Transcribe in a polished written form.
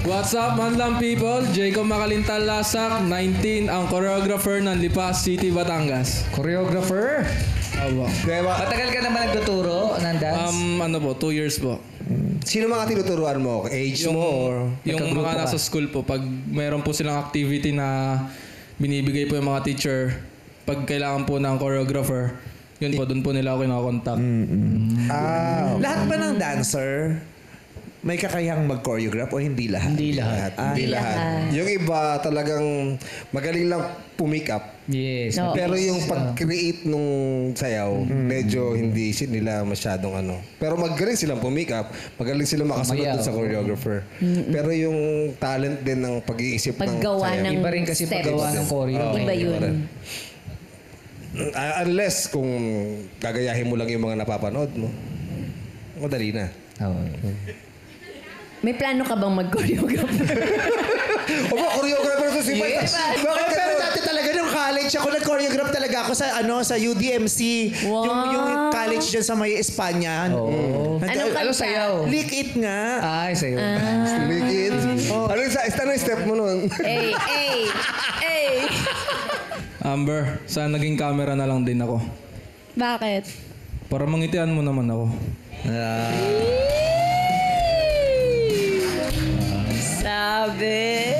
What's up, Manlang people? Jacob Makalintal Lasak, 19, ang choreographer ng Lipas City, Batangas. Choreographer? Aba. Matagal ka naman nagtuturo ng dance? 2 years po. Sino mga tinuturuan mo? Age mo? Or... Yung mga nasa school po, pag mayroon po silang activity na binibigay po yung mga teacher, pag kailangan po ng choreographer, yun po, doon po nila ako kinakontakt. Lahat ba ng dancer may kakayahang mag-choreograph o hindi lahat? Hindi lahat. Hindi lahat. Yung iba talagang magaling lang pumick up. Yes. No. Pero yung pag-create nung sayaw, medyo hindi nila masyadong ano. Pero magaling silang pumick up, magaling silang makasunod dun sa choreographer. Pero yung talent din ng pag-iisip ng Paggawa sayaw. ng Iba rin kasi steps. paggawa ng choreo. Iba yun. Unless kung gagayahin mo lang yung mga napapanood mo, madali na. May plano ka bang mag-choreograph? Opo, choreographer to si Yes. Pero dati talaga nung college ako, nag-choreograph talaga ako sa UDMC. Wow. Yung college dyan sa may Espanya. Anong Ano kanta? sayaw? Lick it nga. Ay, sa'yo. Liquid. Ano yung step mo nun? Ay! Amber, saan naging camera na lang din ako? Bakit? Para mangitian mo naman ako. Sabi.